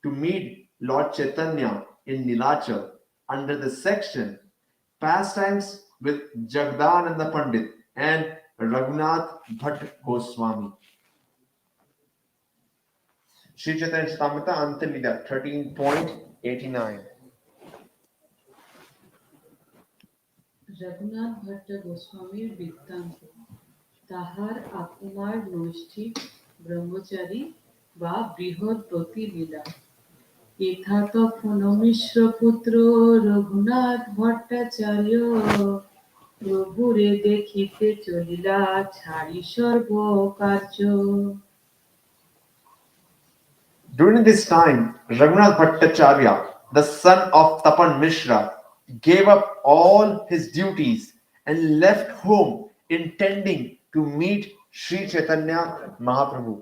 to meet Lord Caitanya in Nīlācala under the section Pastimes with Jagdananda Pandit and Raghunath Bhatt Goswami. Sri Chaitanya Charitamrita Antalila 13.89. Raghunath Bhaṭṭa Goswamir বৃত্তান্ত তাহার আকুমার নৈষ্ঠিক ব্রহ্মচারী বা বৃহৎপতি লীলা यथा তখন মিশ্র পুত্র রঘুনাথ ভট্টাচার্য প্রভুরে দেখিতে চলিলা ছাড়ি সর্ব কার্য। During this time, Raghunath Bhattacharya, the son of Tapan Mishra, gave up all his duties and left home intending to meet Sri Chaitanya Mahaprabhu.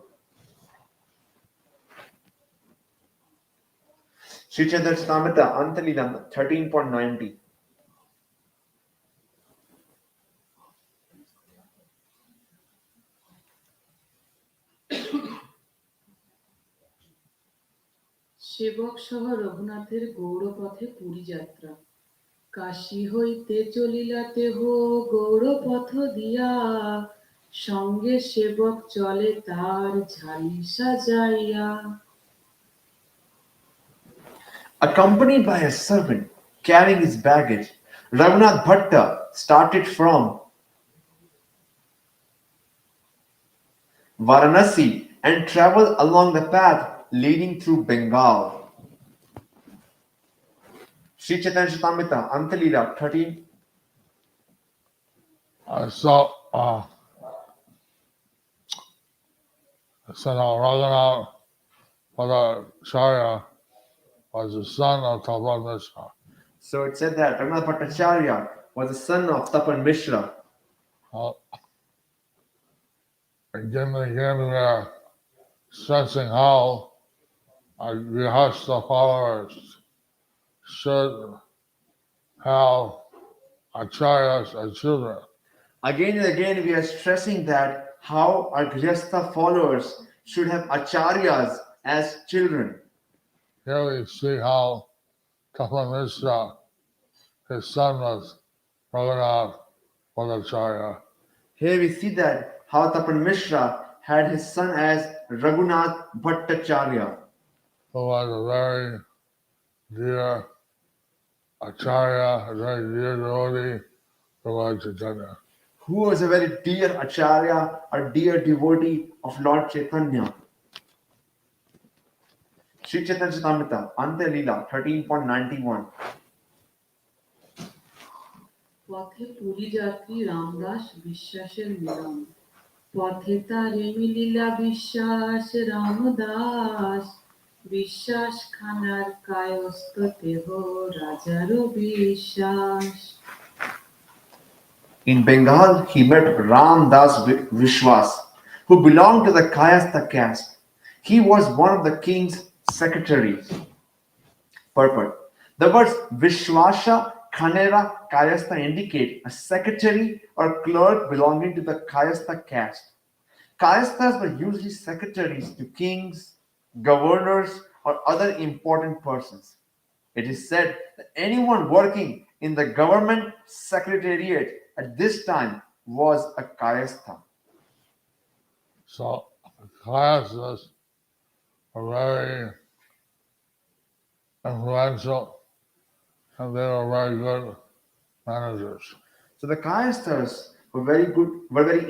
Sri Chaitanya Charitamrita Antalila 13.90. সেবক সহ রঘুনাথের গৌড়পথে পুরী যাত্রা কাশী হইতে চলিলাতে হো গৌড়পথ দিয়া সঙ্গে সেবক চলে তার ঝালি সাজাইয়া। Accompanied by a servant carrying his baggage, Raghunath Bhatta started from Varanasi and traveled along the path leading through Bengal. Sri Chaitanya Charitamrita Antalila 13. So Raghunath Bhattacharya was the son of Tapan Mishra. So it said that Raghunath Bhattacharya was the son of Tapan Mishra. Again and again we are stressing how our Grihastha followers should have acharyas as children. Again and again we are stressing that how our Grihastha followers should have acharyas as children. Here we see how Tapan Mishra, his son was Raghunath Bhattacharya. Here we see that how Tapan Mishra had his son as Raghunath Bhattacharya, who was a very dear acharya, a very dear devotee to Lord Chaitanya. who was a very dear acharya, a dear devotee of Lord Chaitanya. Sri Chaitanya Charitamrita Ante Leela 13.91. পথে পুরী যাত্রী রামদাস বিশ্বাসের মিলন পথে তারে মিলিলা বিশ্বাস রামদাস বিশ্বাস খানার কায়স্থ দেহ রাজারও বিশ্বাস। In Bengal, he met Rāmadāsa Viśvāsa, who belonged to the Kayastha caste. He was one of the king's secretaries. Purport. The words Viśvāsa, Khanera, Kayastha indicate a secretary or clerk belonging to the Kayastha caste. Kayasthas were usually secretaries to kings, governors, or other important persons. It is said that anyone working in the government secretariat at this time was a Kayastha. So Kayasthas were very influential and they were very good managers. So the Kayasthas were very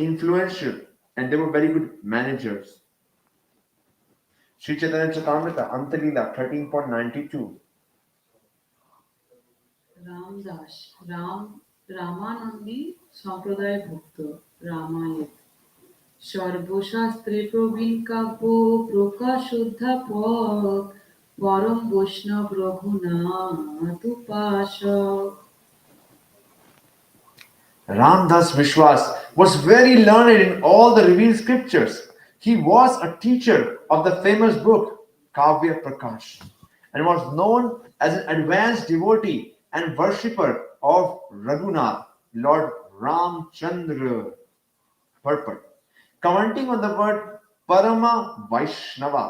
influential, and they were very good managers. Sri Chaitanya Charitamrita Antalila 13.92. Ramdas Ramanandi সম্প্রদায় ভুক্ত রামায়ণ সর্বশাস্ত্রে প্রবীণ কাব্য প্রকাশ অধ্যাপক পরম বৈষ্ণব রঘুনাথ উপাসক। Rāmadāsa Viśvāsa was very learned in all the revealed scriptures. He was a teacher of the famous book Kavya Prakash and was known as an advanced devotee and worshipper of Raghunath, Lord Ramchandra. Purport. Commenting on the word Parama Vaishnava,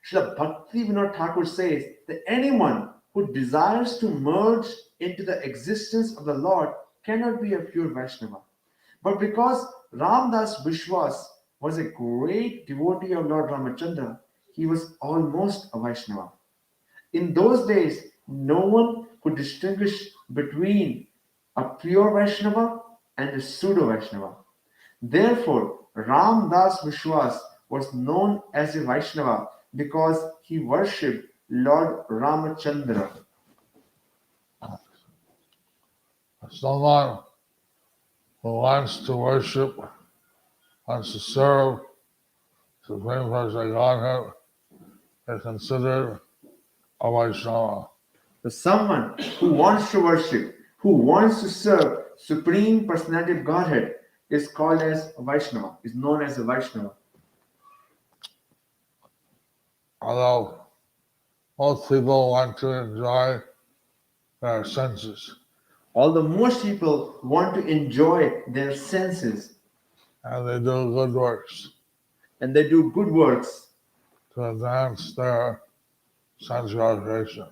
Srila Bhaktivinoda Thakur says that anyone who desires to merge into the existence of the Lord cannot be a pure Vaishnava. But because Rāmadāsa Viśvāsa was a great devotee of Lord Ramachandra, he was almost a Vaishnava. In those days, no one could distinguish between a pure Vaishnava and a pseudo Vaishnava. Therefore, Rāmadāsa Viśvāsa was known as a Vaishnava because he worshipped Lord Ramachandra. Someone who wants to worship, wants to serve Supreme Personality Godhead is considered a Vaishnava. So someone who wants to worship, who wants to serve Supreme Personality of Godhead is called as a Vaishnava, is known as a Vaishnava. Although most people want to enjoy their senses, Although most people want to enjoy their senses and they do good works and they do good works to advance their sense gratification.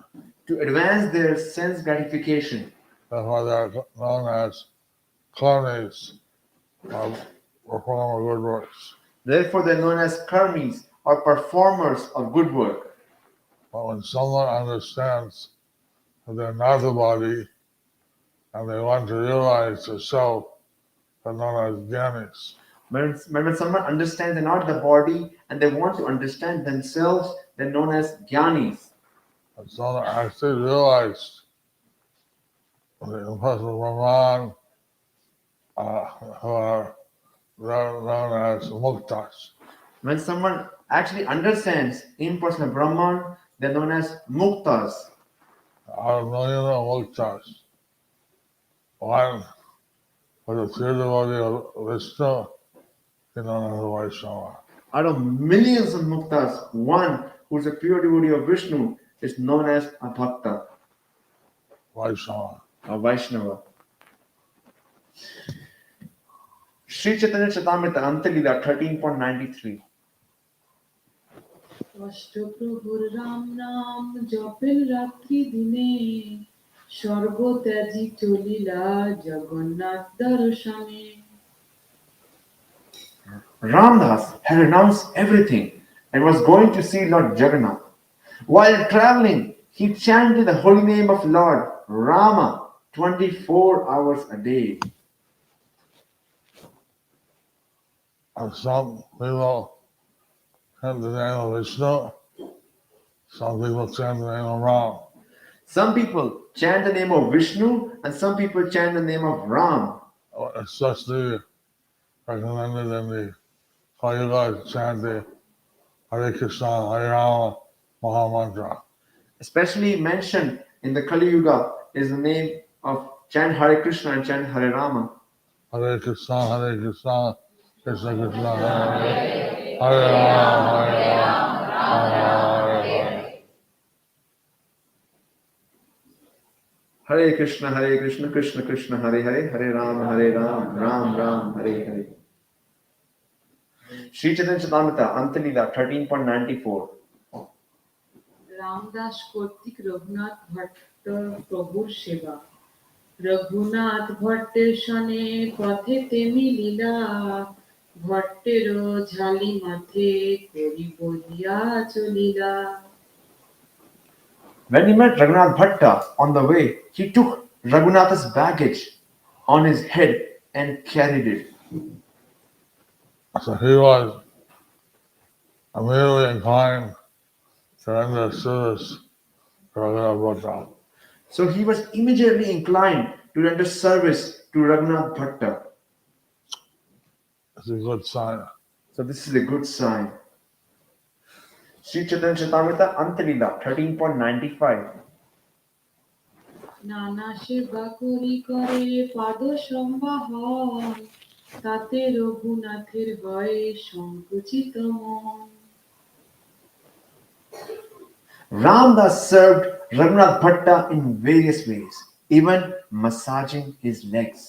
to advance their sense gratification, Therefore, they're known as Accompanies or performer good works. therefore they're known as karmis or performers of good work. But when someone understands that they're not the body and they want to realize the self, they're known as jnanis. When someone understands they're not the body and they want to understand themselves, they're known as jnanis. And someone actually realized the impersonal Brahman, who are known as muktas. When someone actually understands impersonal Brahman, they're known as muktas. Out of million of muktas, one was a pure devotee of Vishnu, is known as a Vaishnava. Out of millions of muktas, one who's a pure devotee of Vishnu is known as a bhakta, Vaishnava. a Vaishnava. Sri Chaitanya Charitamrita Antalila 13.93. অষ্টপ্রভুর Ram নাম জপেন রাত্রি দিনে সর্বত্যাজি চলিলা জগন্নাথ দর্শনে। Ramdas had renounced everything and was going to see Lord Jagannath. While traveling, he chanted the holy name of Lord Rama 24 hours a day. And some people chant the name of Vishnu, some people chant the name of Ram. Some people chant the name of Vishnu and some people chant the name of Ram. Especially recommended in the Kali Yuga to chant the Hare Krishna, Hare Rama Maha Mantra. Especially mentioned in the Kali Yuga is the name of chant Hare Krishna and chant Hare Rama. Hare Krishna, Krishna Krishna, Hare Hare, Hare Rama, Hare Rama, Hare Hare. Hare Krishna, Krishna Krishna, Hare Hare, Hare Ram, Ram Ram, Hare Hare. Sri Chaitanya Charitamrita Antalila 13.94. Ramdas কর্তৃক রঘুনাথ ভট্ট প্রভুর সেবা রঘুনাথ ভট্টের সনে পথে তেমি লীলা ভট্টেরও ঝালি মাথে করি বলিয়া চলিলা। When he met Raghunath Bhaṭṭa on the way, he took Raghunatha's baggage on his head and carried it. So he was immediately inclined to render service to Raghunath Bhaṭṭa. So he was immediately inclined to render service to Raghunath Bhaṭṭa. It's a good sign. So this is a good sign. Sri Chaitanya Charitamrita Antalila 13.95. নানা সেবা করি করে পাদ সম্বাহন তাতে রঘুনাথের হয় সংকুচিত মন। Ramdas served Raghunath Bhaṭṭa in various ways, even massaging his legs.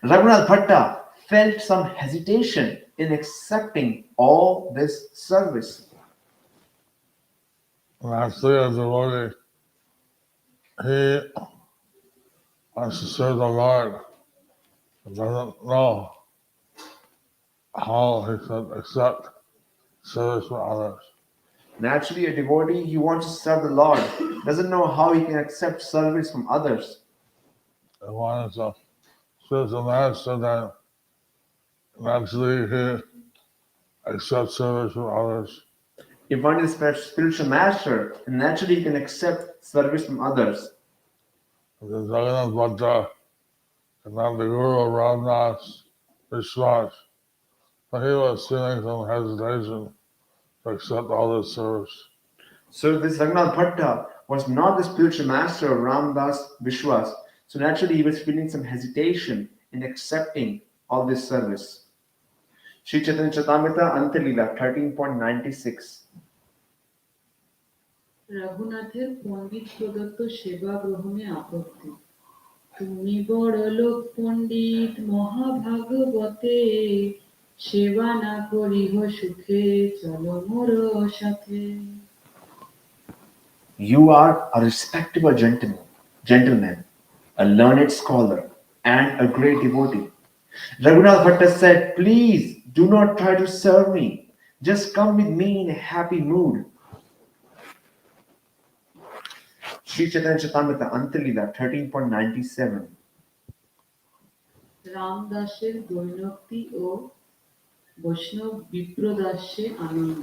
Raghunath Bhaṭṭa felt some hesitation in accepting all this service. And actually, a devotee, he wants to serve the Lord, but doesn't know how he should accept service from others. Naturally, a devotee, he wants to serve the Lord, doesn't know how he can accept service from others. He wants to serve the master, then naturally he accepts service from others. If one is a spiritual master, then naturally he can accept service from others. Because Raghunātha Bhaṭṭa is not the guru of Rāmadāsa Viśvāsa. So he was feeling some hesitation to accept all this service. So this Raghunātha Bhaṭṭa was not the spiritual master of Rāmadāsa Viśvāsa. So naturally he was feeling some hesitation in accepting all this service. Sri Caitanya Charitamrita Antya-lila 13.96. রঘুনাথের পণ্ডিত প্রদত্ত সেবা গ্রহণে আপত্তি। তুমি বড়লোক পণ্ডিত মহাভাগবতে, সেবা না করিহ সুখে, চলো মোর সাথে। You are a respectable gentleman, a learned scholar, and a great devotee. Raghunātha Bhaṭṭa said, please do not try to serve me. Just come with me in a happy mood. Sri Caitanya Charitamrita Antya-lila 13.97. রামদাসের দৈনক্তি ও বৈষ্ণব বিপ্রদাসে আনন্দ।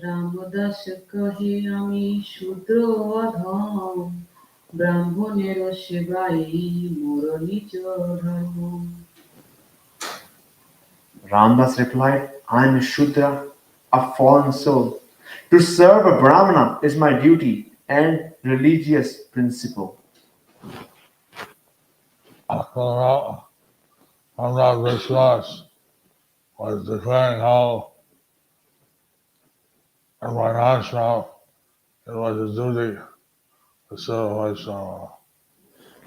রামদাস কহে আমি শূদ্র অধম, ব্রাহ্মণের সেবাই মোর নিজ ধর্ম। Ramdas replied, I am a Shudra, a fallen soul. To serve a Brahmana is my duty and religious principle. Accompanies Viśvāsa was declaring how in Varnashram it was his duty to serve Vaishnava.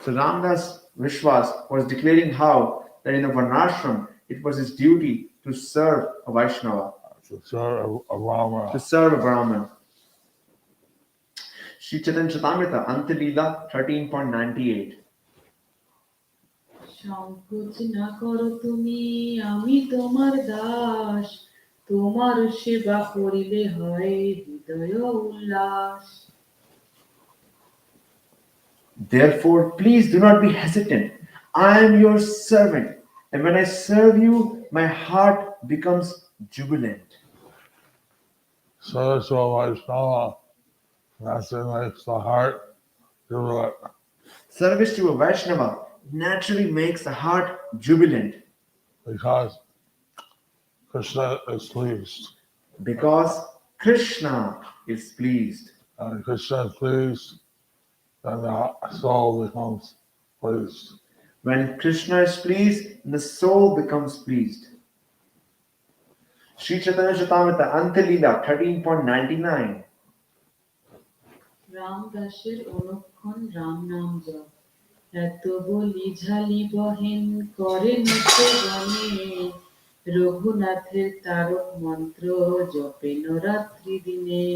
So Ramdas Viśvāsa was declaring how that in the Varnashram it was his duty to serve a Vaishnava, To serve a Brahmana. to serve a Brahman. Sri Chaitanya Charitamrita Antya-lila 13.98. সংকোচ না করো তুমি, আমি তোমার দাস, তোমার সেবা করিলে হয় হৃদয় উল্লাস। Therefore, please do not be hesitant. I am your servant, and when I serve you, my heart becomes jubilant. Service to a Vaishnava naturally makes the heart jubilant. Service to a Vaishnava naturally makes the heart jubilant Because Krishna is pleased. because Krishna is pleased. And when Krishna is pleased, then the soul becomes pleased. When Krishna is pleased, the soul becomes pleased. Sri Chaitanya Charitamrita Antya-lila 13.99. রামদাসের অনুক্ষণ রাম নাম জপ, এত বলি ঝালি বহেন করে নিতে গণে, রঘুনাথের তারক মন্ত্র জপেন রাত্রি দিনে।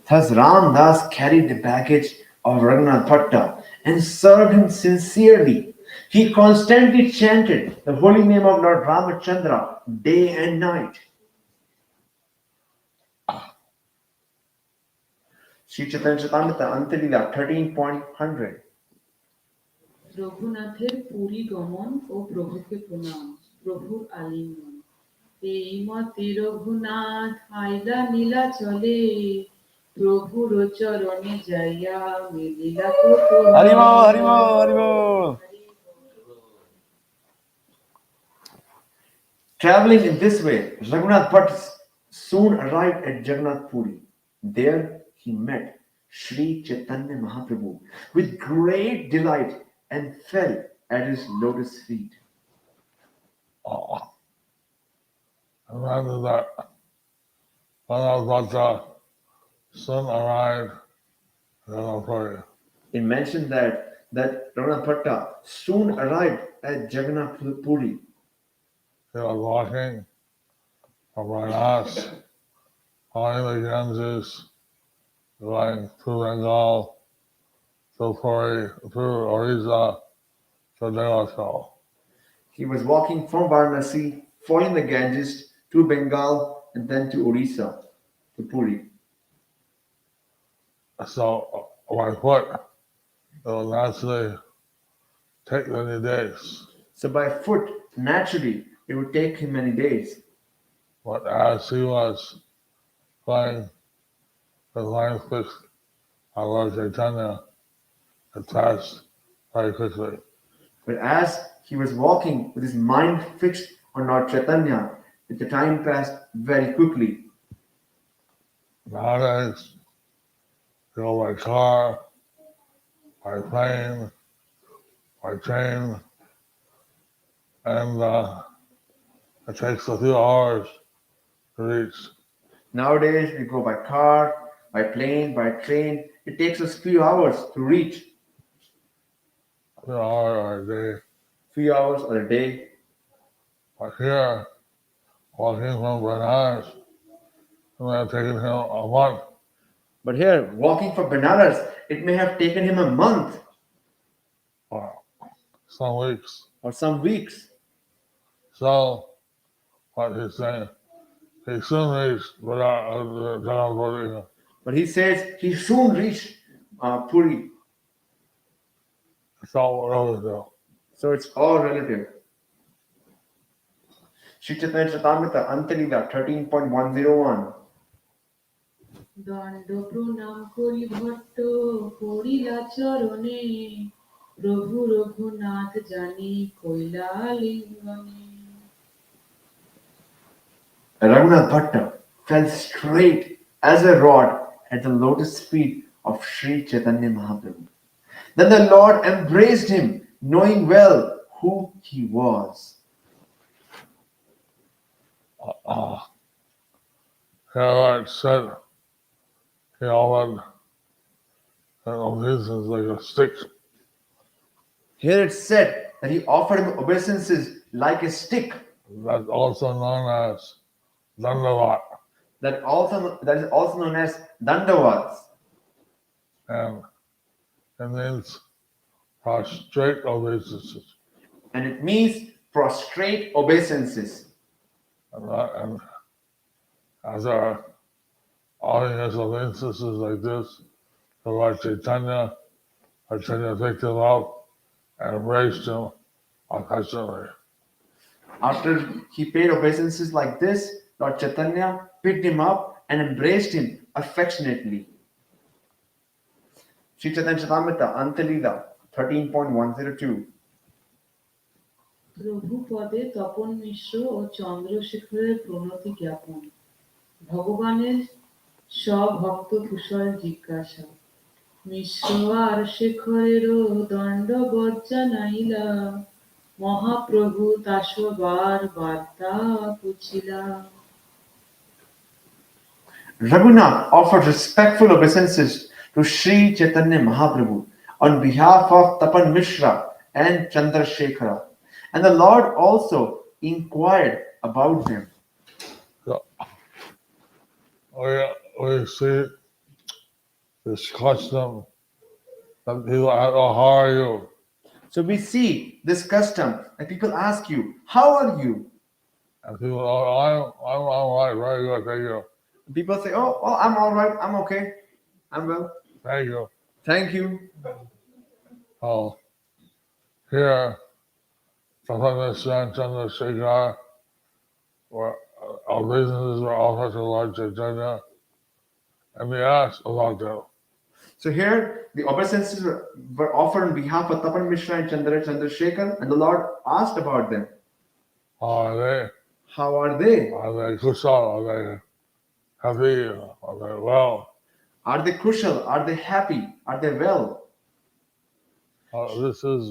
Thus Ramdas carried the baggage of Raghunātha Bhaṭṭa and served him sincerely. He constantly chanted the holy name of Lord Ramachandra day and night. Sri Chaitanya Charitamrita Antya-lila 13.100. রঘুনাথের Puri গমন ও প্রভুকে প্রণাম, প্রভুর আলিঙ্গন। এই মতে রঘুনাথ আইলা নীলাচলে, প্রভুর চরণে যাইয়া মিলিলা কৌতূহলে। Traveling in this way, Raghunath Bhatta soon arrived at Jagannath Puri. There he met Sri Chaitanya Mahaprabhu with great delight and fell at his lotus feet. And after that, Raghunātha Bhaṭṭa soon arrived in Jagannath. It mentioned that Raghunath Bhatta soon arrived at Jagannath Puri. He was walking from Varnashram, following the Ganges going through Bengal, through Puri, through Orissa, to Nīlācala. He was walking from Varanasi, following the Ganges to Bengal and then to Orissa, to Puri. So by foot, it will naturally take many days. So by foot, naturally, it would take him many days. But as he was playing his mind fixed on Lord Caitanya, it passed very quickly. But as he was walking with his mind fixed on Lord Chaitanya, the time passed very quickly. Nowadays, you go by car, by plane, by train, and it takes a few hours to reach. Nowadays, we go by car, by plane, by train. It takes us few hours to reach. A few hours or a day. Few hours or a day. But here, walking from Banaras, it may have taken him a month. But here, walking from Benares, it may have taken him a month Or some weeks. or some weeks. So, what he's saying, he soon reached Jagannath. But he says he soon reached Puri. It's all relative. So it's all relative. Sri Chaitanya Charitamrita, Antalila 13.101. দণ্ড প্রণাম করি ভট্ট পড়িলা চরণে প্রভু রঘুনাথ জানি কইলা লিঙ্গনে Raghunātha Bhaṭṭa fell straight as a rod at the lotus feet of Sri Chaitanya Mahaprabhu. Then the Lord embraced him, knowing well who he was. Here it said, he offered an obeisance like a stick. Here it said that he offered him obeisances like a stick. That's also known as Dandavat. That is also known as Dandavats. And it means prostrate obeisances. And it means prostrate obeisances. And as our audience obeisances like this, to Lord Chaitanya picked him up and embraced him affectionately. After he paid obeisances like this, Lord Chaitanya picked him up and embraced him affectionately. Sri Chaitanya Charitamrita, Antalila 13.102. প্রভু পদে তপন মিশ্র ও চন্দ্রশেখরের প্রণতি জ্ঞাপন ভগবানের স্বভক্ত কুশল জিজ্ঞাসা মিশ্র আর শেখরেরও দণ্ডবৎ জানাইলা মহাপ্রভু তাসবার বার্তা পুছিলা Raghunath offered respectful obeisances to Sri Chaitanya Mahaprabhu on behalf of Tapan Mishra and Chandrasekhara. And the Lord also inquired about them. So, we see this custom that people ask, oh, how are you? So we see this custom that people ask you, how are you? And people, oh, I'm all right, very good, thank you. People say, oh, well, I'm all right, I'm okay, I'm well. Thank you. Thank you. Oh, here, Tapan Mishra and Chandrasekhara were obeisances were offered to Lord Chaitanya, and they asked about them. So here, the obeisances were offered on behalf of Tapan Mishra and Chandrasekhar, and the Lord asked about them. How are they? How are they? Are they kushal? Are they happy? Are they well? Are they kushal? Are they happy? Are they well? This is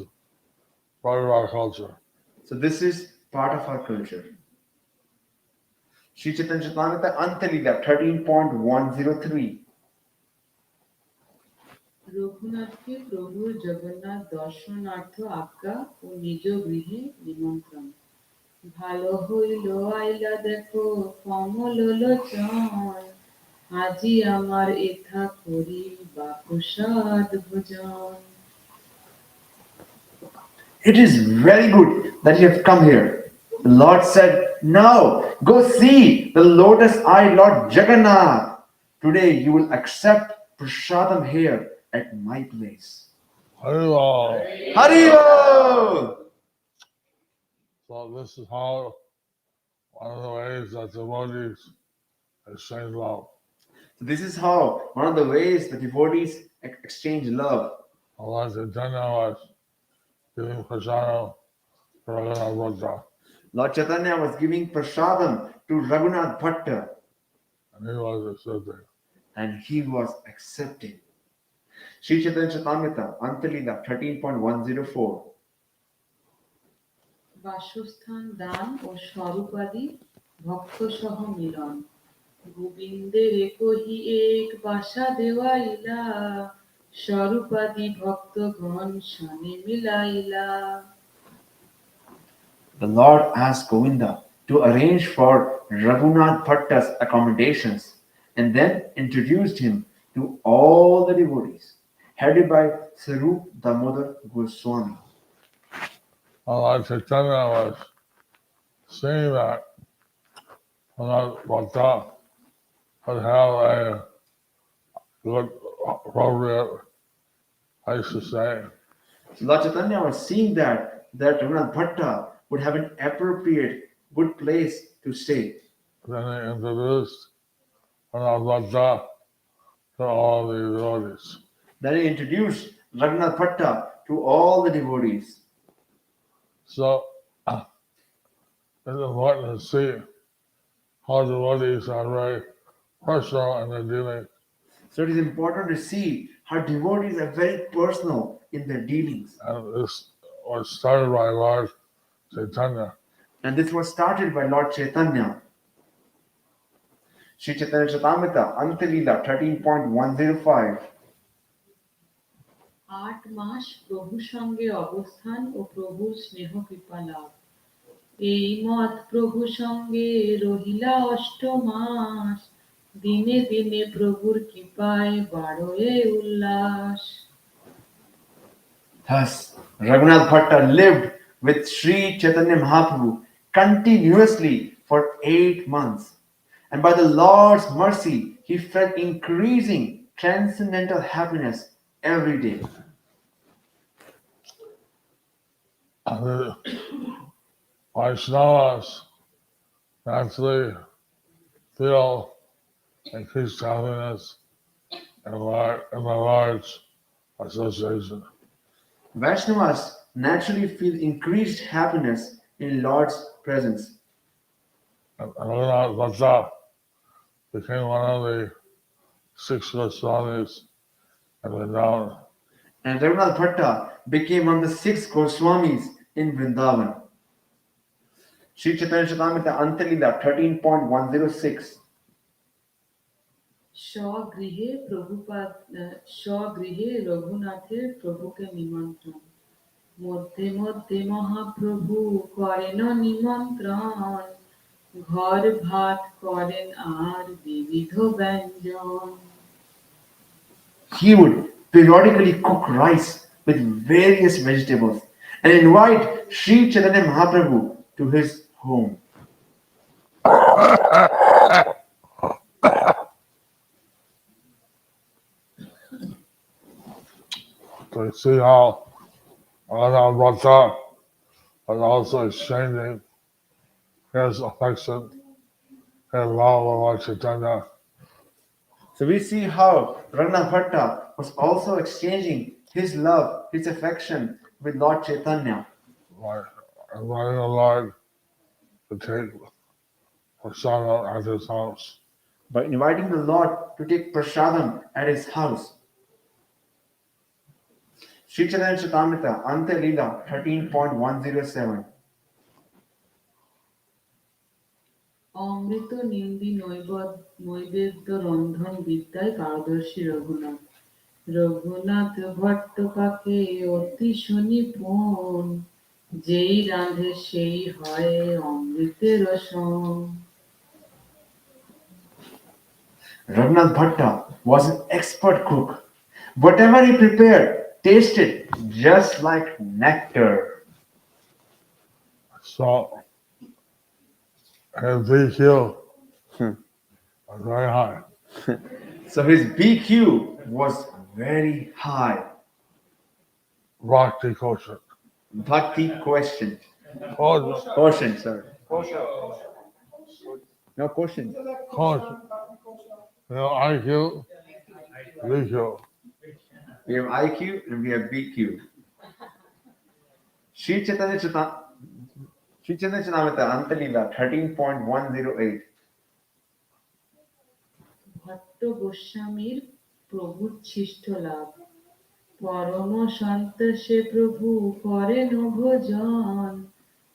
part of our culture. So this is part of our culture. Sri Chaitanya Charitamrita, Antalila 13.103. রঘুনাথকে প্রভুর জগন্নাথ দর্শনার্থ আজ্ঞা ও নিজ গৃহে নিমন্ত্রণ ভালো হইল আইলা দেখো কমল লোচন আজি আমার এথা করি বা প্রসাদ ভোজন। It is very good that you have come here. The Lord said, now go see the lotus eye Lord Jagannath. Today you will accept prasadam here at my place. Haribol. Haribol! So this is how one of the ways that devotees exchange love. So this is how one of the ways the devotees exchange love. Lord Caitanya was giving prasadam to Raghunath Bhaṭṭa, Lord Chaitanya was giving prasadam to Raghunātha Bhaṭṭa, and he was accepting. and he was accepted. Sri Chaitanya Charitamrita, Antalila 13.104. বাসস্থান দান ও স্বরূপাদি ভক্ত সহ মিলন। গোবিন্দের কহি এক বাসা দেওয়াইলা, স্বরূপাদি ভক্তগণ সনে মিলাইলা। The Lord asked Govinda to arrange for Raghunath Bhatta's accommodations and then introduced him to all the devotees, headed by Sarup Damodar Goswami. Lord Caitanya was seeing that Raghunath Bhaṭṭa would have a good, appropriate place to stay. So Lord Chaitanya was seeing that Raghunath Bhatta would have an appropriate, good place to stay. Then he introduced Raghunath Bhaṭṭa to all the devotees. Then he introduced Raghunath Bhatta to all the devotees. So it's important to see how devotees are very personal in their dealings. So it is important to see how devotees are very personal in their dealings. And this was started by Lord Caitanya. And this was started by Lord Chaitanya. Sri Chaitanya Charitamrita, Antalila 13.105. 8 মাস প্রভু সঙ্গে অবস্থান ও প্রভুর স্নেহ কৃপা লাভ। এই মত প্রভু সঙ্গে রহিলা 8 মাস, দিনে দিনে প্রভুর কৃপায় বাড়ে উল্লাস। Thus, Raghunath Bhatta lived with Sri Chaitanya Mahaprabhu continuously for 8 months. And by the Lord's mercy, he felt increasing transcendental happiness every day. The Vaishnavas naturally feel increased happiness in the Lord's association. Vaishnavas naturally feel increased happiness in Lord's presence. And Raghunath Bhaṭṭa became one of the 6 Goswamis in Vrindavan. And Raghunath Bhatta became one of the 6 Goswamis in Vrindavan. Sri Chaitanya Charitamrita, Antalila 13.106. স্বগৃহে রঘুনাথের প্রভুকে নিমন্ত্রণ। মধ্যে মধ্যে মহাপ্রভু করেন নিমন্ত্রণ, ঘর ভাত করেন আর বিবিধ ব্যঞ্জন। He would periodically cook rice with various vegetables and invite Sri Chaitanya Mahaprabhu to his home. So you see how Raghunath Bhaṭṭa was also exchanging his affection, his love of Lord Caitanya So we see how Raghunath Bhatta was also exchanging his love, his affection with Lord Chaitanya by inviting the Lord to take prasadam at his house. by inviting the Lord to take prasadam at his house. Sri Chaitanya Charitamrita, Antalila 13.107. অমৃত নিন্দি নৈবেদ্য রন্ধন বিদ্যায় পারদর্শী রঘুনাথ। রঘুনাথ ভট্ট পাকে অতি সুনিপুণ, যেই রাঁধে সেই হয় অমৃতের রসম। Raghunath Bhaṭṭa was an expert cook. Whatever he prepared tasted just like nectar. So his BQ was very high. So his BQ was very high. Bhakti quotient. Bhakti question. Quotient. Quotient, sir. No question. Quotient. You know, IQ, BQ. We have IQ and we have BQ. Sri Chaitanya Charitamrita Antalila 13.108. Bhatt গোস্বামীর প্রভুর cyst লাভ পরম সন্তোষে প্রভু করেন ভোজন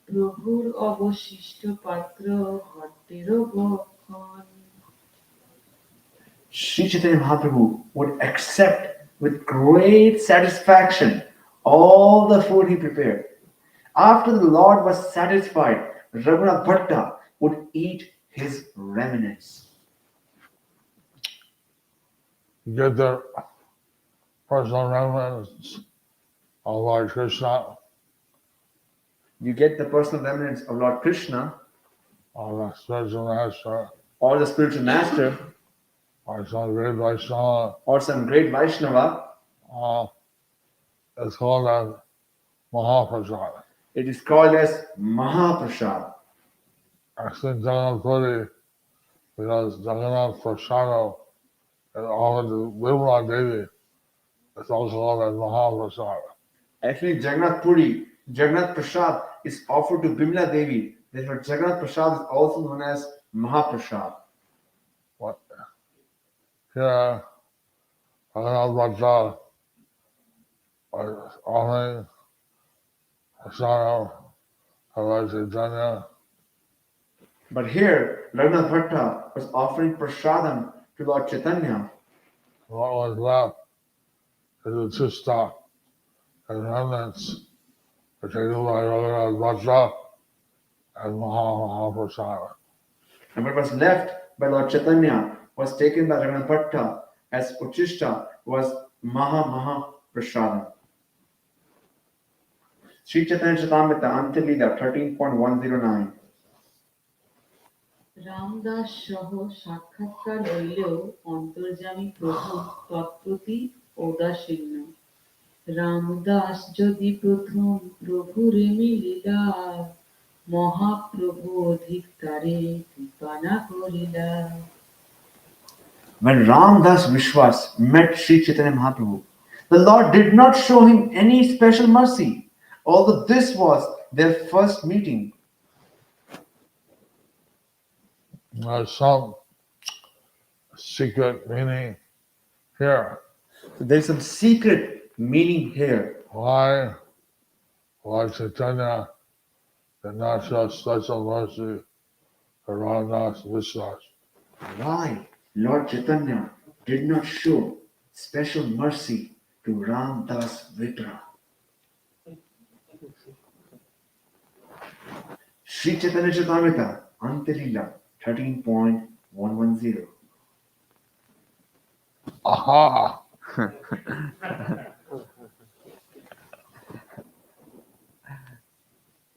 প্রভুর অবশিষ্ট পাত্র ভট্টের ভক্ষণ Sri Chaitanya Mahaprabhu would accept with great satisfaction all the food he prepared. After the Lord was satisfied, Raghunath Bhaṭṭa would eat his remnants. You get their personal remnants of Lord Krishna, You get the personal remnants of Lord Krishna of the spiritual master, or the spiritual master or some great Vaishnava. or some great Vaishnava. It's called as Mahaprasad. It is called as Mahaprasad. Actually, Jagannath Puri, because Jagannath Prasada is offered to Vimla Devi, it's also called as Mahaprasad. Actually, Jagannath Puri, Jagannath Prasad is offered to Bimla Devi. Therefore, Jagannath Prasad is also known as Mahaprasad. What? Here, Jagannath Bhaṭṭa was offering Prasada to Lord Caitanya, But here, Raghunath Bhaṭṭa was offering prasadam to Lord Chaitanya. what was left is the chista and remnants taken by Raghunath Bhaṭṭa and Mahaprasada. And what was left by Lord Chaitanya was taken by Raghunath Bhaṭṭa as Uchishta was Maha Prasadam. Sri Chaitanya Charitamrita Antalila 13.109. Ramdas সহ সাক্ষাৎকার হইলেও অন্তর্যামী প্রভু তৎপ্রতি ঔদাসীন্য রামদাস যদি প্রথম প্রভুরে মিলিলা মহাপ্রভু অধিক তারে কৃপা না করিলা When Rāmadāsa Viśvāsa met Sri Chaitanya Mahaprabhu, the Lord did not show him any special mercy, although this was their first meeting. There's some secret meaning here. So there is some secret meaning here. Why Lord Caitanya did not show special mercy to Rāmadāsa Viśvāsa. Why Lord Chaitanya did not show special mercy to Rāmadāsa Viśvāsa. Sri Chaitanya Charitamrita Antalila 13.110. Aha!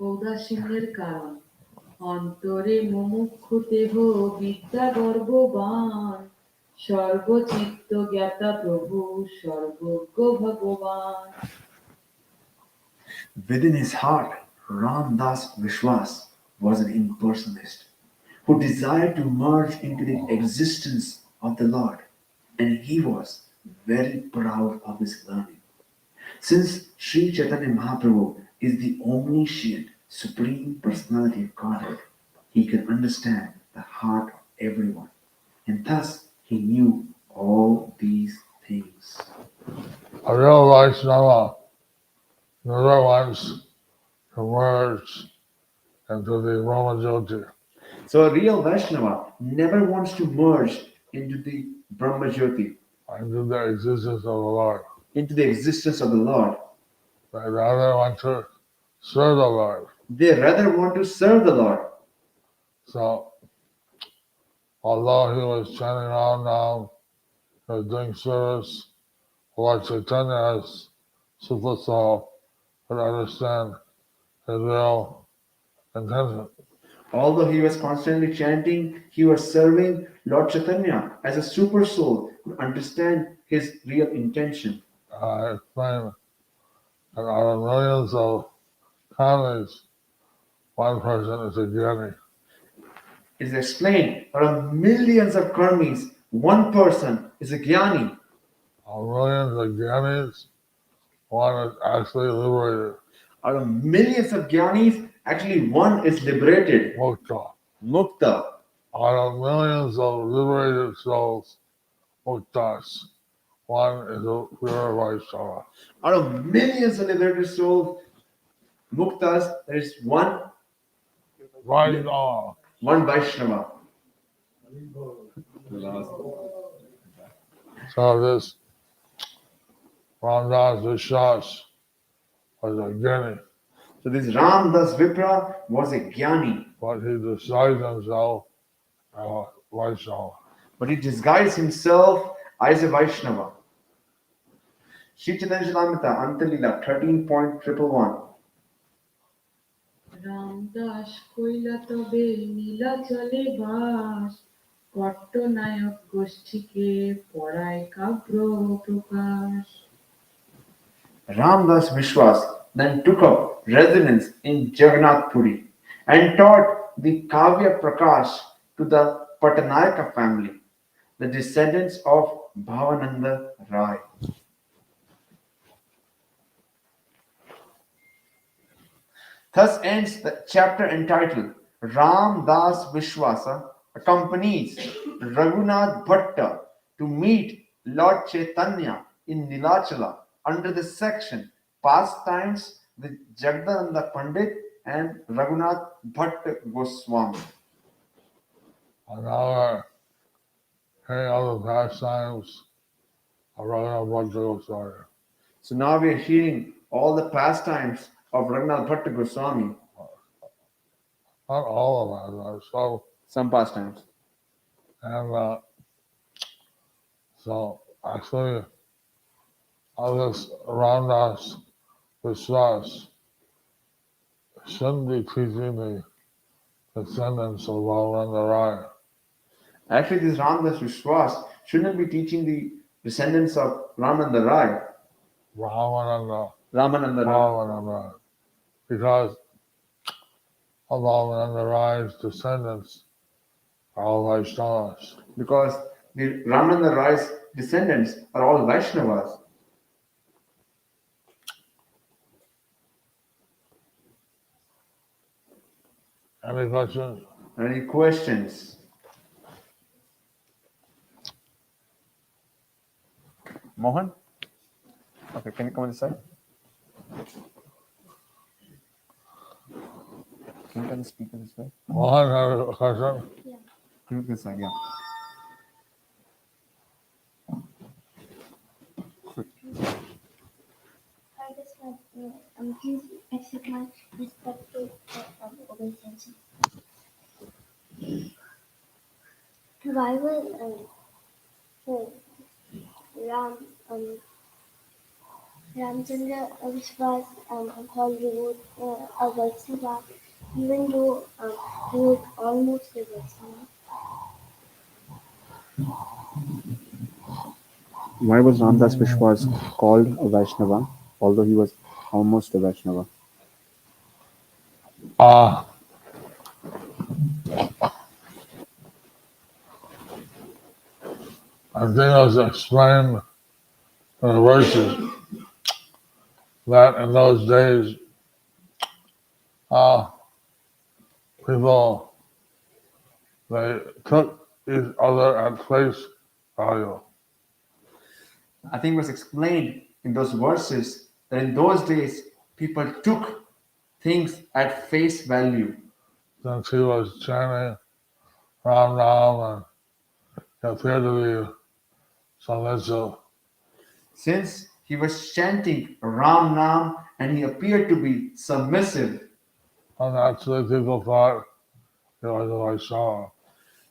ঔদাসীন্যের কারণ অন্তরে মুমুক্ষু দেহ বিদ্যা গর্ববান সর্বচিত্ত জ্ঞাতা প্রভু সর্বজ্ঞ ভগবান Within his heart, Rāmadāsa Viśvāsa was an impersonalist who desired to merge into the existence of the Lord, and he was very proud of his learning. Since Sri Chaitanya Mahaprabhu is the omniscient, supreme personality of Godhead, he could understand the heart of everyone, and thus he knew all these things. A real Vaishnava never wants to merge into the Brahmajyoti. So a real Vaishnava never wants to merge into the Brahmajyoti, Into the existence of the Lord. into the existence of the Lord. They rather want to serve the Lord. They rather want to serve the Lord. So although he was chanting Ram Nam, he was doing service for Lord Chaitanya's super soul could understand his real intention. Although he was constantly chanting, he was serving Lord Chaitanya as a super soul could understand his real intention. I explained that out of millions of comedies, one person is a Gyani. It is explained out of millions of karmis, one person is a jnani. Out of millions of Gyanis, one is actually liberated, Out of millions of jnanis, actually one is liberated, mukta. mukta. Out of millions of liberated souls, muktas, one is a pure Vaishnava. Out of millions of liberated souls, muktas, there is one Vaishnava. Vaishnava. So this Rāmadāsa Viśvāsa was a Gyani, So this Rāmadāsa Vipra was a jnani, but he disguised himself as a Vaishnava. but he disguised himself as a Vaishnava. Shri Chaitanya Charitamrita, Antalila 13.111. Ramdas কইলা তবে নীলাচলে বাস, পট্টনায়ক গোষ্ঠীকে পড়ায় কাব্য প্রকাশ। Rāmadāsa Viśvāsa then took up residence in Jagannath Puri and taught the Kavya Prakash to the Pattanayaka family, the descendants of Bhavananda Rai. Thus ends the chapter entitled Rāmadāsa Viśvāsa Accompanies Raghunātha Bhaṭṭa to meet Lord Caitanya in Nīlācala under the section Pastimes with Jagdananda Pandit and Raghunath Bhatta Goswami. And now we're hearing other pastimes of Raghunath Bhaṭṭa Goswami. So now we are hearing all the pastimes of Raghunath Bhatta Goswami, Not all of them, some pastimes. and so actually, all this Rāmadāsa Viśvāsa shouldn't be teaching the descendants of Bhavananda Rai. Actually, this Rāmadāsa Viśvāsa shouldn't be teaching the descendants of Ramananda Rai, Ramananda Rai, Rai. Because of Bhavananda Rai's descendants are all Vaishnavas. because the Ramananda Rai's descendants are all Vaishnavas. Any questions? Any questions? Mohan? Okay, can you come on this side? Can you turn the speaker this way? Mohan, have a question? Can you this side, yeah. I just want please accept my respectful obeisance. Why will Ramchandra Viśvāsa call you a Vaishnava, even though he was almost a Vaishnava? Why was Rāmadāsa Viśvāsa called a Vaishnava, although he was almost a Vaishnava? I think it was explained in the verses that in those days, people, they took each other at face value. I think it was explained in those verses that in those days people took things at face value. Since he was chanting Ram Nam and he appeared to be submissive. Since he was chanting Ram Nam and he appeared to be submissive, And actually people thought he was a Vaishnava.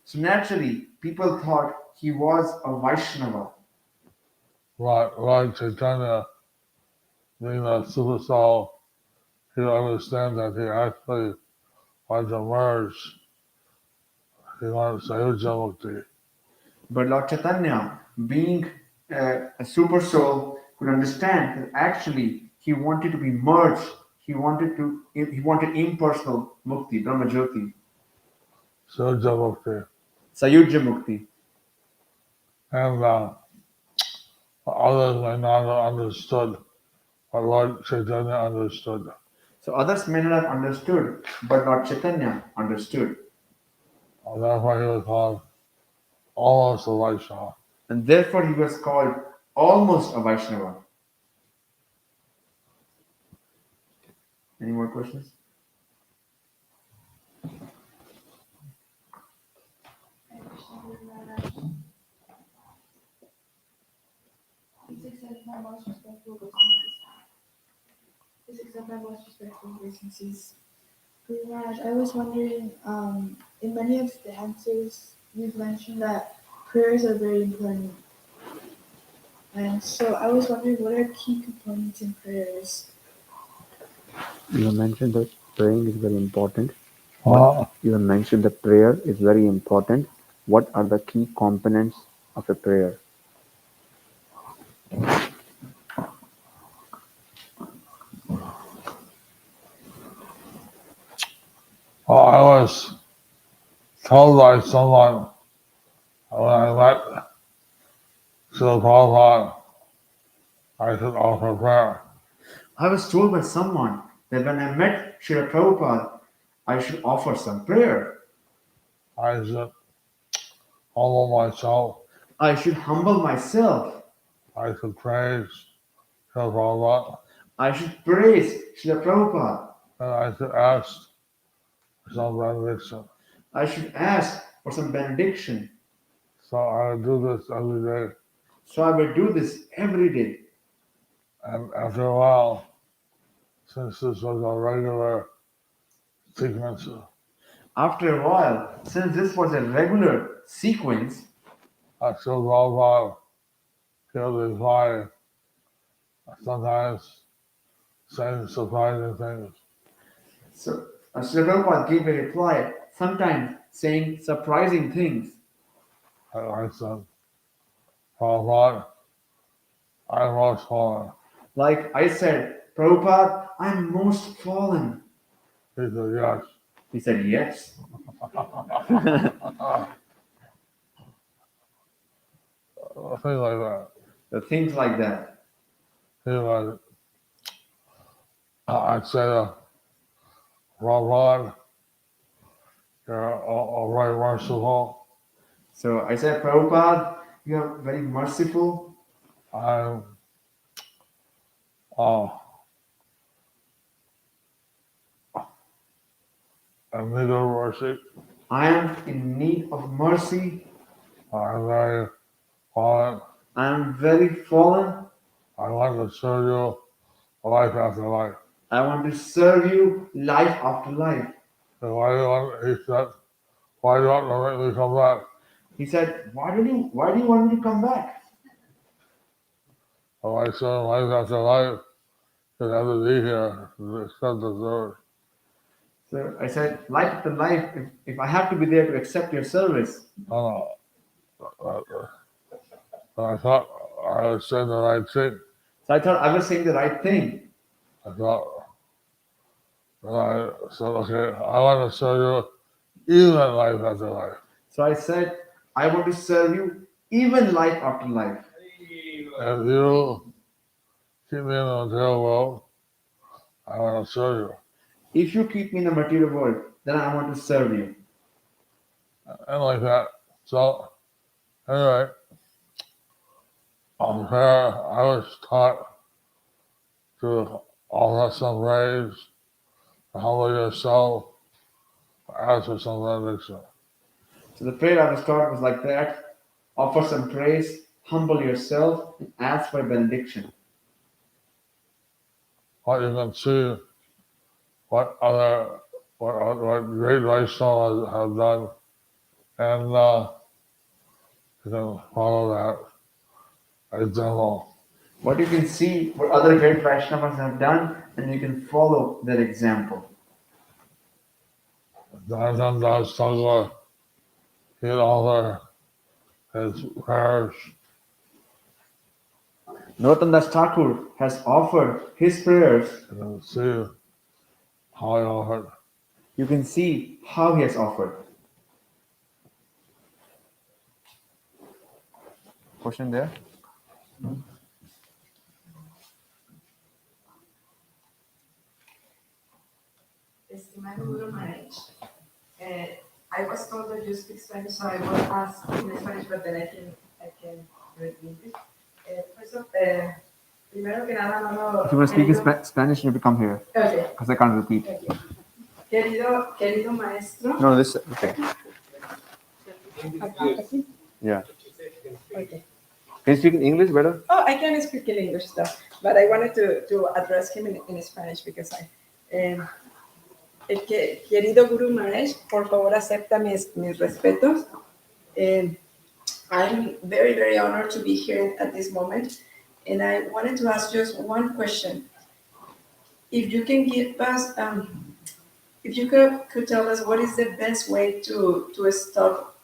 So naturally, people thought he was a Vaishnava. Lord Caitanya, being a super soul, he understands that he actually wants to merge. He wants Sayuja Mukti. But Lord Chaitanya, being a super soul, could understand that actually he wanted to be merged. He wanted impersonal mukti, Brahma Jyoti, Sayuja Mukti. Sayujya mukti. And others may not have understood what Lord Chaitanya understood. So others may not have understood, but Lord Chaitanya understood. And therefore he was called almost a Vaishnava. And therefore he was called almost a Vaishnava. Any more questions? Please accept my most respectful obeisances. Gurumaharaj, I was wondering, in many of the answers, you've mentioned that prayers are very important. And so I was wondering, what are key components in prayers? You have mentioned that praying is very important. Uh, You have mentioned that prayer is very important. What are the key components of a prayer? I was told by someone when I met Srila Prabhupada, I should offer prayer. I was told by someone that when I met Srila Prabhupada, I should offer some prayer. I should humble myself. I should humble myself. I should praise Srila Prabhupada. I should praise Srila Prabhupada. And I should ask for some benediction. I should ask for some benediction. So I would do this every day. So I will do this every day. And after a while, since this was a regular sequence, After a while, since this was a regular sequence, I still Prabhupada he'll reply, sometimes saying surprising things. so Srila Prabhupada gave a reply, sometimes saying surprising things. I said, Prabhupada, I'm most fallen. Like I said, Prabhupada, I'm most fallen. He said, yes. He said, yes. Things like that. So things like that. He was, I'd say, Prabhupada, you're very merciful. So I said, Prabhupada, you are very merciful. I'm uh, in need of mercy. I am in need of mercy. I'm very fallen. I am very fallen. I want to serve you life after life. I want to serve you life after life. And why do you want, he said, why do you want to make me come back? He said, why do you want me to come back? If I serve life after life, you have to be here to accept the service. So I said, life after life, if I have to be there to accept your service. No. I thought I was saying the right thing. So I thought I was saying the right thing. I thought, and I said, okay, I want to serve you even life after life. So I said, I want to serve you even life after life. If you keep me in the material world, I want to serve you. If you keep me in the material world, then I want to serve you. And like that. So, anyway, on prayer, I was taught to offer some praise, to humble yourself, ask for some benediction. So the prayer I was taught was like that. Offer some praise, humble yourself, and ask for benediction. What you can see, what great Vaishnavas have done and you can follow that example. What you can see what other great Vaishnavas have done, and you can follow their example. Dhanandas Thakur, he offered his prayers. Narottam Das Thakur has offered his prayers. You can see how he offered. You can see how he has offered. Question there? Estimado Guru Maharaj, I was told that you speak Spanish, so I will ask in Spanish, but then I can do it in English. Primero que nada, no. If you want to speak in Spanish, you have to come here. Okay. Because I can't repeat. Okay. Querido maestro. No, this. Okay. Aquí. Yeah. Okay. Can you speak in English better? Oh, I can speak in English though, but I wanted to address him in Spanish because querido Guru Maharaj, por favor acepta mis respetos. I'm very, very honored to be here at this moment, and I wanted to ask just one question. If you can give us, if you could tell us what is the best way to stop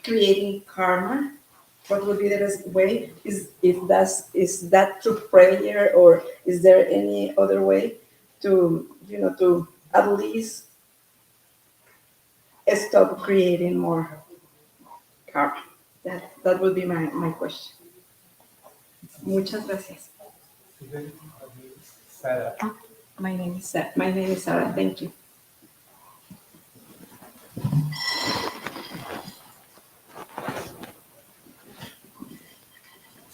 creating karma? What would be the best way? Is that through prayer, or is there any other way to at least stop creating more karma? That would be my question. Muchas gracias. Sarah. My name is Sarah. Thank you.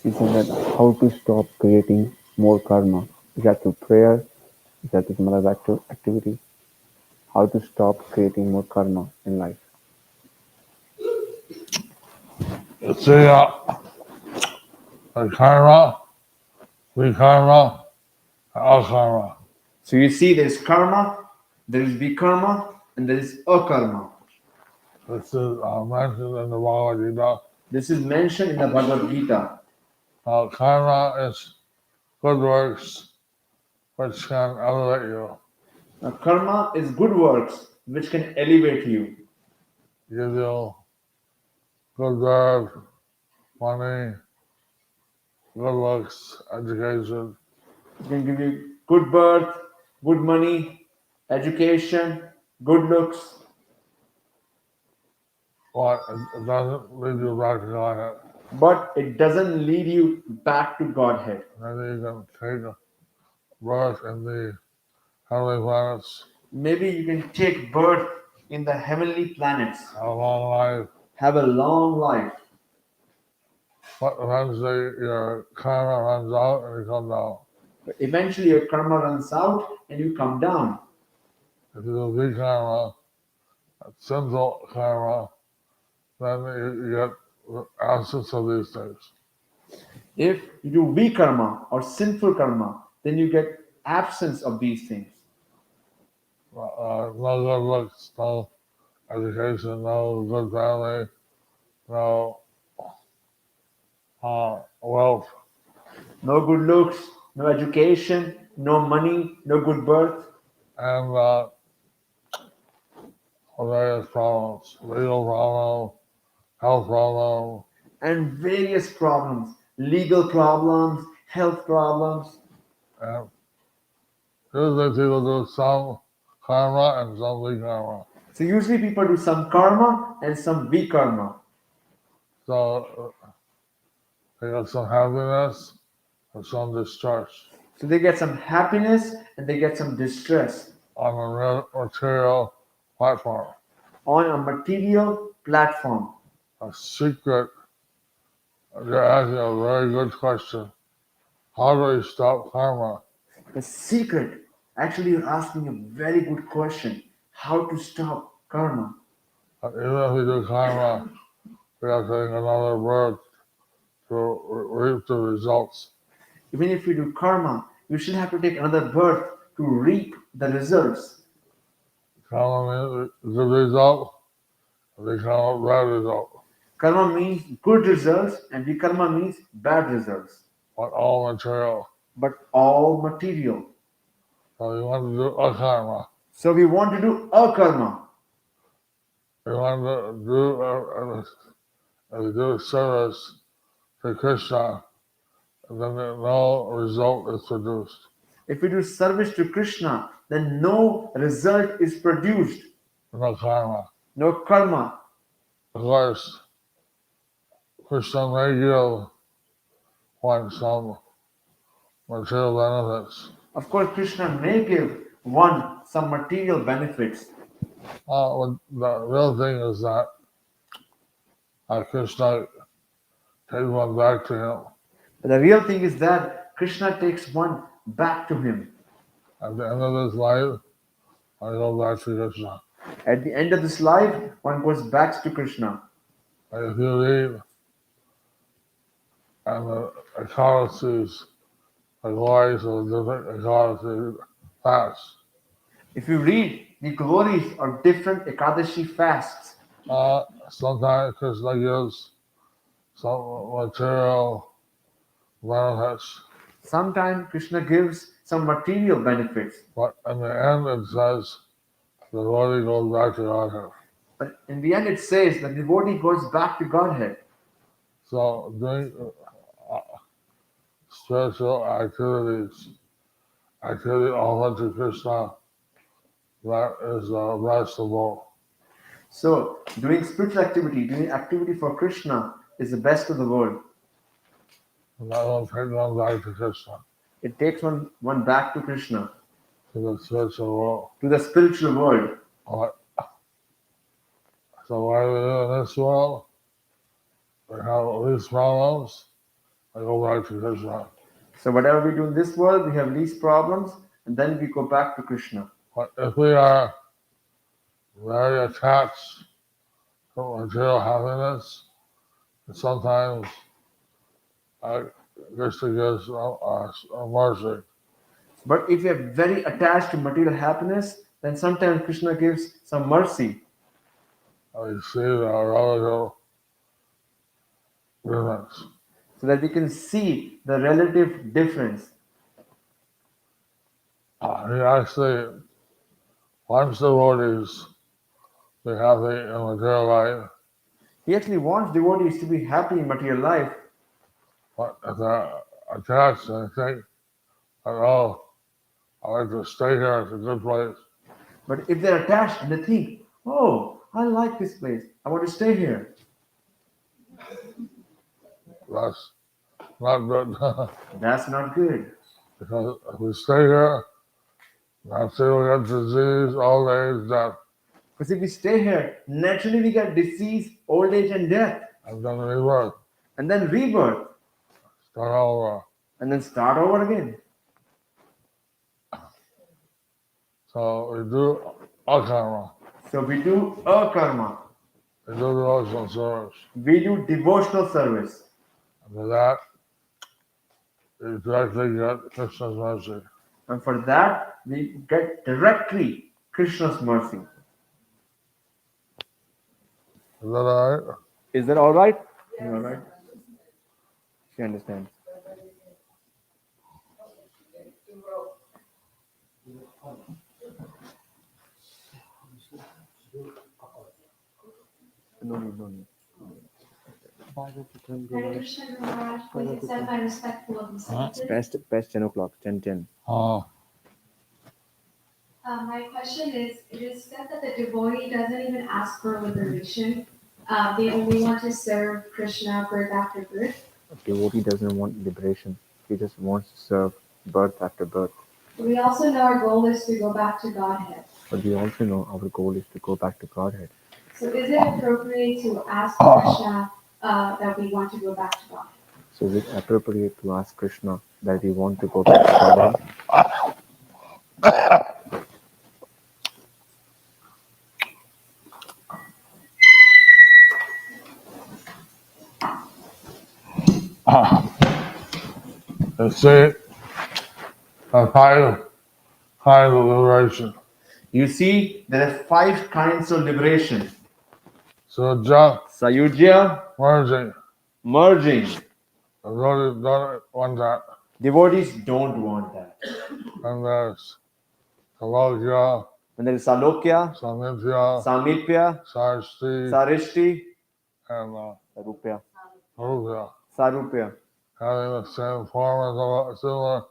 She said that how to stop creating more karma. Is that through prayer? Is that through some other activity? How to stop creating more karma in life? You see, the karma, vikarma, akarma. So you see, there is karma, there is vikarma, and there is akarma. This is mentioned in the Bhagavad Gita. This is mentioned in the Bhagavad Gita. Karma is good works which can elevate you, Now, karma is good works which can elevate you, give you good birth, money, good looks, education. it can give you good birth, good money, education, good looks, But it doesn't lead you back to Godhead. but it doesn't lead you back to Godhead. Maybe you can take birth in the heavenly planets, Maybe you can take birth in the heavenly planets, have a long life, have a long life, but eventually your karma runs out and you come down. but eventually your karma runs out and you come down. If you do big karma, sinful karma, then you get the absence of these things. If you do weak karma or sinful karma, then you get absence of these things. No good looks, no education, no good family, no wealth, No good looks, no education, no money, no good birth, and various problems, legal problem, health problem, and various problems, legal problems, health problems. and usually people do some karma and some weak karma. So usually people do some karma and some weak karma. So they get some happiness and some distress So they get some happiness and they get some distress on a material platform. on a material platform. A secret, you're asking a very good question. How do we stop karma? The secret, actually, you're asking a very good question. How to stop karma? Even if we do karma, we have to take another birth to reap the results. Even if you do karma, you should have to take another birth to reap the results. Karma means the result become a bad result. Karma means good results and vikarma means bad results. But all material. But all material. So you want to do akarma. So we want to do akarma. We want to do service to Krishna, and then no result is produced. If we do service to Krishna, then no result is produced. No karma. No karma. Of course, Krishna may give one some material benefits. Of course, Krishna may give one some material benefits. But the real thing is that Krishna takes one back to him. But the real thing is that Krishna takes one back to him. At the end of his life, I go back to Krishna. At the end of this life, one goes back to Krishna. And if you read and the Accompanies, the glories of the different Accompanies fasts, If you read the glories of different Ekadashi fasts, sometimes Krishna gives some material benefits. sometimes Krishna gives some material benefits. But in the end, it says the devotee goes back to Godhead. But in the end, it says the devotee goes back to Godhead. So doing spiritual activity offered to Krishna, that is the best of all. So, doing spiritual activity, doing activity for Krishna is the best of the world. And that will take one back to Krishna, It takes one back to Krishna, to the spiritual world. to the spiritual world. Alright. So why we live in this world, we have all these problems, I go back to Krishna. So, whatever we do in this world, we have these problems, and then we go back to Krishna. But if we are very attached to material happiness, sometimes Krishna gives a mercy. But if we are very attached to material happiness, then sometimes Krishna gives some mercy. We see the relative difference. So that we can see the relative difference. He actually wants devotees to be happy in material life, He actually wants devotees to be happy in material life. but if they're attached and think, oh, I like to stay here, it's a good place, But if they're attached and they think, oh, I like this place, I want to stay here, that's not good. that's not good. Because if we stay here, naturally we'll get disease, old age, death, Because if we stay here, naturally we get disease, old age, and death, and then rebirth, and then rebirth, start over. and then start over again. So we do akarma, So we do akarma, we do devotional service. we do devotional service. And for that, we directly get Krishna's mercy. And for that, we get directly Krishna's mercy. Is that all right? Is that all right? All right. She understands. No need. Hare Krishna Guru Maharaj, please accept my respectful obeisances. Past 10 o'clock, 10:10. My question is, it is said that the devotee doesn't even ask for liberation. They only want to serve Krishna birth after birth. Devotee doesn't want liberation. He just wants to serve birth after birth. We also know our goal is to go back to Godhead. But we also know our goal is to go back to Godhead. So is it appropriate to ask Krishna that we want to go back to Godhead? So is it appropriate to ask Krishna that we want to go back to Godhead? You see, five kinds of liberation. You see, there are 5 kinds of liberation. Suja, Sayujya, merging. merging. The devotees don't want that. Devotees don't want that. And there's Salokya, And there is Salokya, Samithya, Samipya, Sarsti, Sarishti, and Sarupya, Rupya. Sarupya. Having the same form as the Lord, similar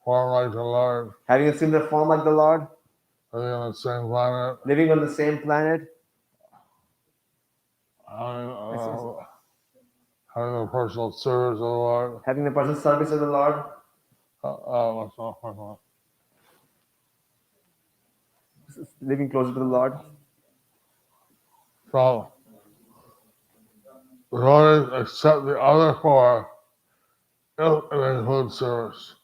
form like the Lord, Having a similar form like the Lord, living on the same planet, living on the same planet, having, having a personal service of the Lord. having the personal service of the Lord, What's not living closer to the Lord. So, the devotees accept the other four if it includes service.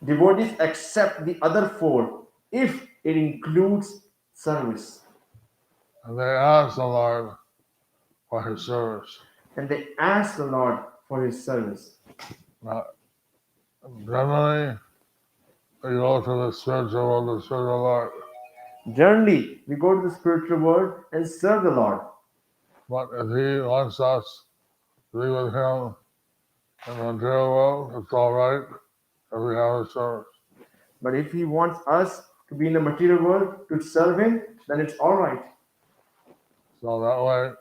Devotees accept the other four if it includes service. And they ask the Lord for his service. And they ask the Lord for his service. Now, generally, we go to the spiritual world to serve the Lord. Generally, we go to the spiritual world and serve the Lord. But if he wants us to be with him in the material world, it's all right if we have his service. But if he wants us to be in the material world to serve him, then it's all right. So that way,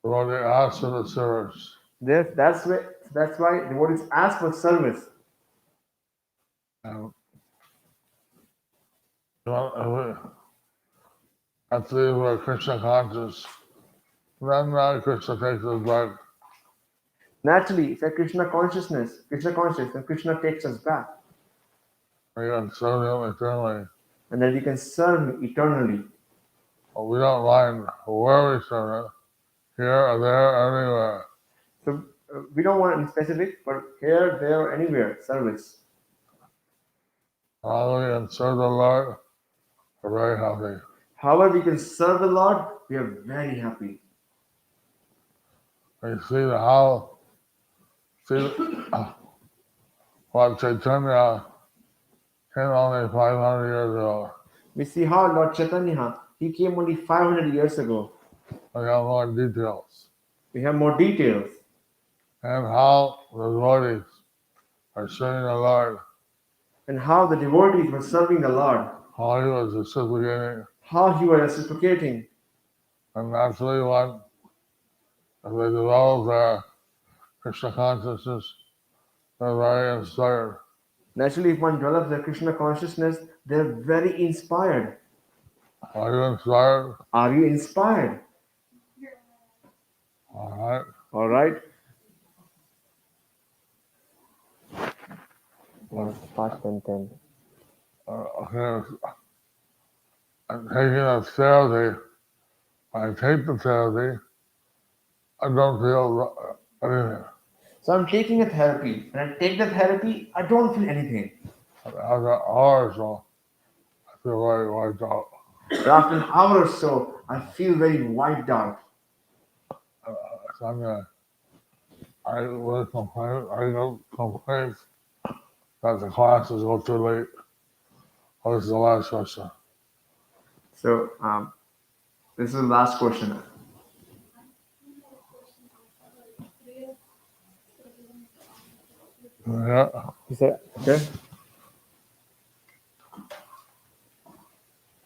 the devotee asks for the service. That's why devotees ask for service. And after we were Krishna conscious, then Krishna takes us back. Naturally, if a Krishna conscious, then Krishna takes us back. We can serve him eternally. And then we can serve him eternally. But we don't mind where we serve it, here or there, anywhere. So we don't want it specific, but here, there, or anywhere, service. How we can serve the Lord, we're very happy. However we can serve the Lord, we are very happy. We see what Caitanya came only 500 years ago. We see how Lord Caitanya, he came only 500 years ago. We have more details. We have more details. And how the devotees are serving the Lord. And how the devotees were serving the Lord. How he was reciprocating. How he was reciprocating. And naturally, if they develop their Krishna consciousness, they're very inspired. Naturally, if one develops their Krishna consciousness, they're very inspired. Are you inspired? Are you inspired? All right. All right. Past and 10. Okay. I'm taking a therapy. I take the therapy. I don't feel anything. So I'm taking a therapy. And I take the therapy, I don't feel anything. After an hour or so, I feel very wiped out. But after an hour or so, I feel very wiped out. I will complain. I don't complain that the classes go too late. Oh, this is the last question. So this is the last question. Yeah. He said, Okay.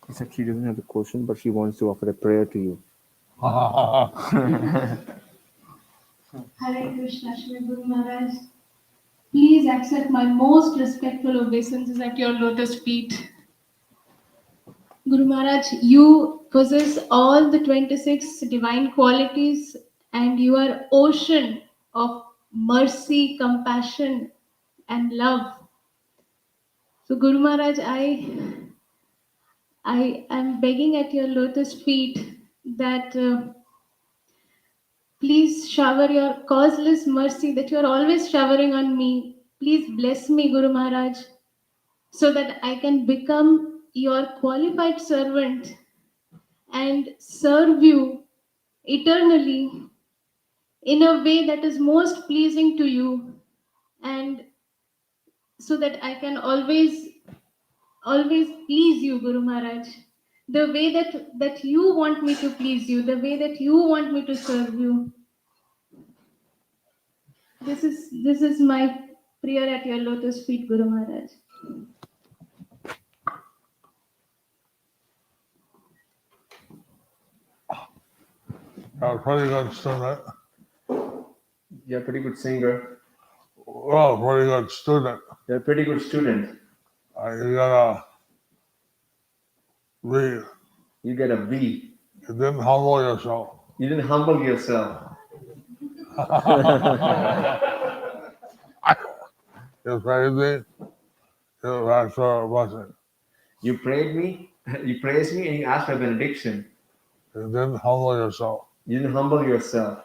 he said she doesn't have a question, but she wants to offer a prayer to you. Hare Krishna, Shri Guru Maharaj. Please accept my most respectful obeisances at your lotus feet. Guru Maharaj, you possess all the 26 divine qualities and you are ocean of mercy, compassion and love. So Guru Maharaj, I am begging at your lotus feet that please shower your causeless mercy that you are always showering on me. Please bless me, Guru Maharaj, so that I can become your qualified servant and serve you eternally in a way that is most pleasing to you, and so that I can always please you, Guru Maharaj. the way that you want me to please you, the way that you want me to serve you. This is my prayer at your lotus feet, Guru Maharaj. You're a pretty good student. You're a pretty good singer. Well, pretty good student. You're a pretty good student. You gotta read. You get a B. You didn't humble yourself. You didn't humble yourself. You praised me. You asked for a blessing. You prayed me, you praised me, and you asked for benediction. You didn't humble yourself. You didn't humble yourself.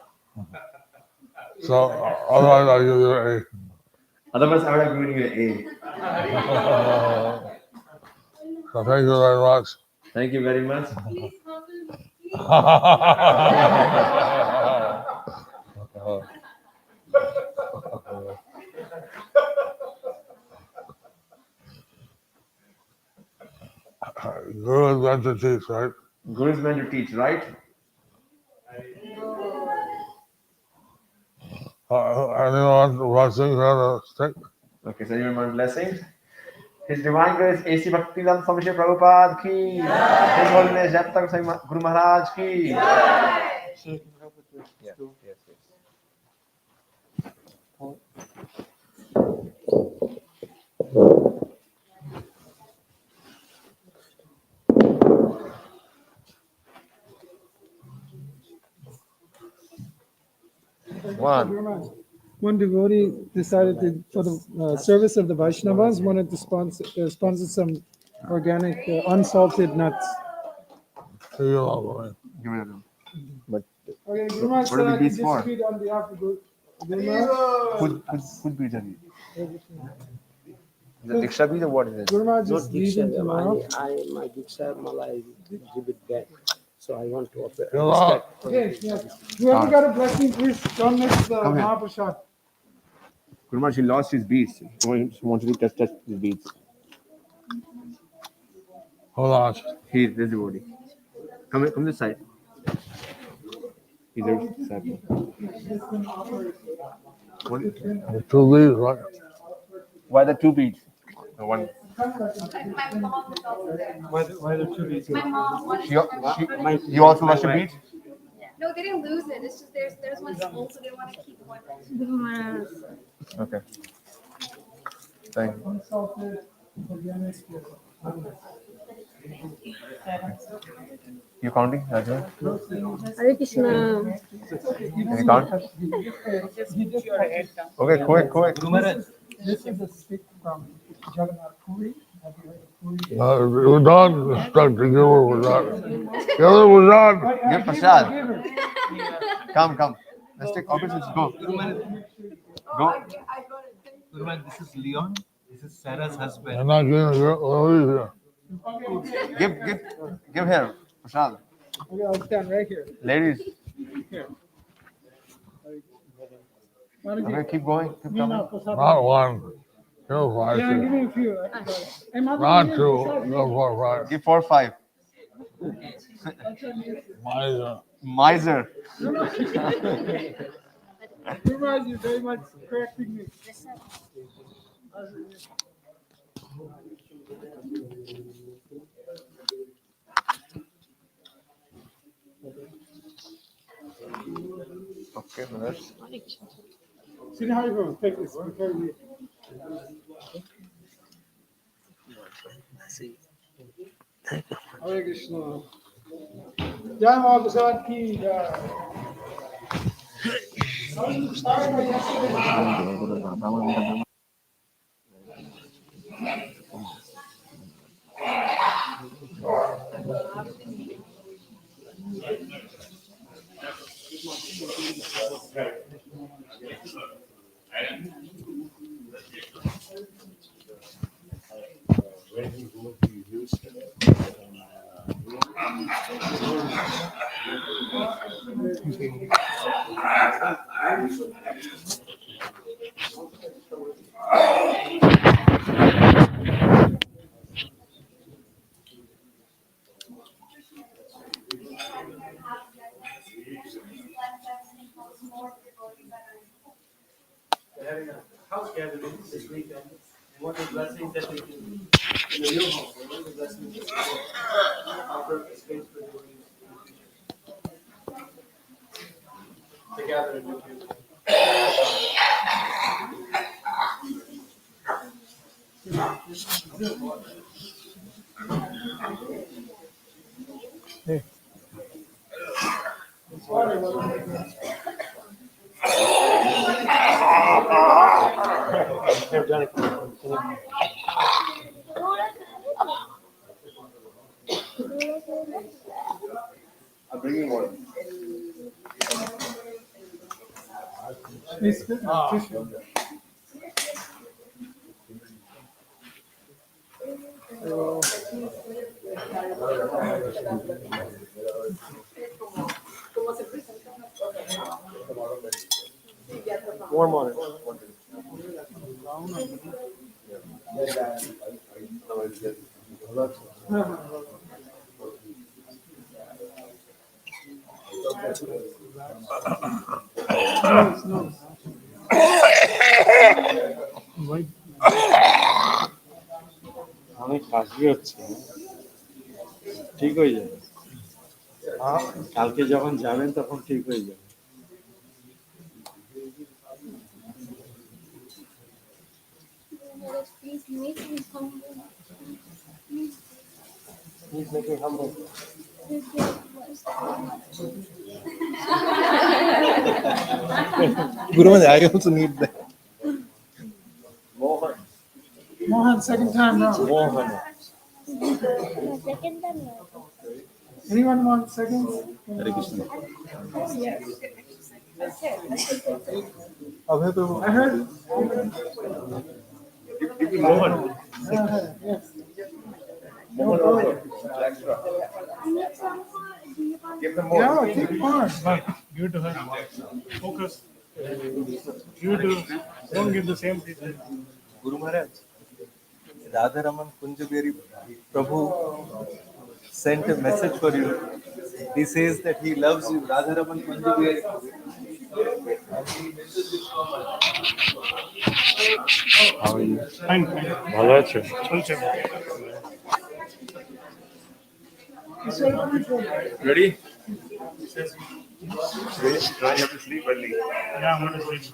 So otherwise I'll give you an Otherwise, I would have given you an A. So thank you very much. Thank you very much. Guru is meant to teach, right? Guru is meant to teach, right? Anyone blessings on a stick? Okay, so anyone want blessings? His Divine Grace A.C. Bhaktivedanta Swami Srila Prabhupada ki. His Holiness Jattak Guru Maharaj ki. Yes. One devotee decided to, for the service of the Vaishnavas, wanted to sponsor some organic, unsalted nuts. Give me a But Okay, Guru Maharaj what are said I the can beads for? distribute on behalf of Guru Maharaj. Who's beads are these? The Diksha beads or what is it? Guru Maharaj Not is leaving tomorrow. Diksha, my Diksha Mala I give it back. So I want to offer You're up. respect. Okay, yeah. Whoever got a blessing, please don't miss the Come here. Mahaprasad. Guru Maharaj, he lost his beads. He wants you to touch his beads. Hold on. He's this devotee. Come here, come this side. He's this side. What? The two leaves, right? Why the two beads? The one. Why the two beads? You also lost your beads? No, they didn't lose it. It's just there's one full, so they want to keep one. Okay. Thank you. Unsalted, organic. You counting, Raju? Hare Krishna. Can you count? Okay, quick. This is a stick from Jagannath Puri. Have you heard of Puri? We're done. Stuck together. We're done. Together we're done. Give Prasad. Come. Let's take opposites. Go. Go. Gurman, this is Leon. This is Sarah's husband. I'm not getting here. Give here, Prasad. Okay, I'll stand right here. Ladies. Here. Okay, keep going. Keep coming. Not one. Go for Yeah, give five. me a few. I can got it. Hey, Mother, Not give me two. a Go for five. Give 4, 5. Miser. Miser. Guru Maharaj, you're very much correcting me. Okay, brothers. See how you go. Take this before you. Hare Krishna. Jai Mahaprasad ki jai. what the blessings that we can in the new home, what are the blessings that we can offer space for devotees to gather in new people. I'm bringing water. Warm water. অনেক কাশি হচ্ছে, ঠিক হয়ে যাবে। কালকে যখন যাবেন তখন ঠিক হয়ে যাবে। Please make me humble. Please make me humble. Guru Maharaj, I also need that. Mohan. Mohan, second time now. Mohan. Second time now. Anyone want second? Hare Krishna. Yes. Abhay Prabhu. I heard. Give me Mohan. Yes. Mohan also. Extra. Give them more. Yeah, take part. Give it to her. Focus. Give it to her. Don't give the same treatment. Guru Maharaj, Radharaman Kunjaberi Prabhu sent a message for you. He says that he loves you. Radharaman Kunjaberi. How are you? Fine, fine. ভালো আছো? চলছে। Ready? Try have to sleep early. Yeah, I'm going to sleep.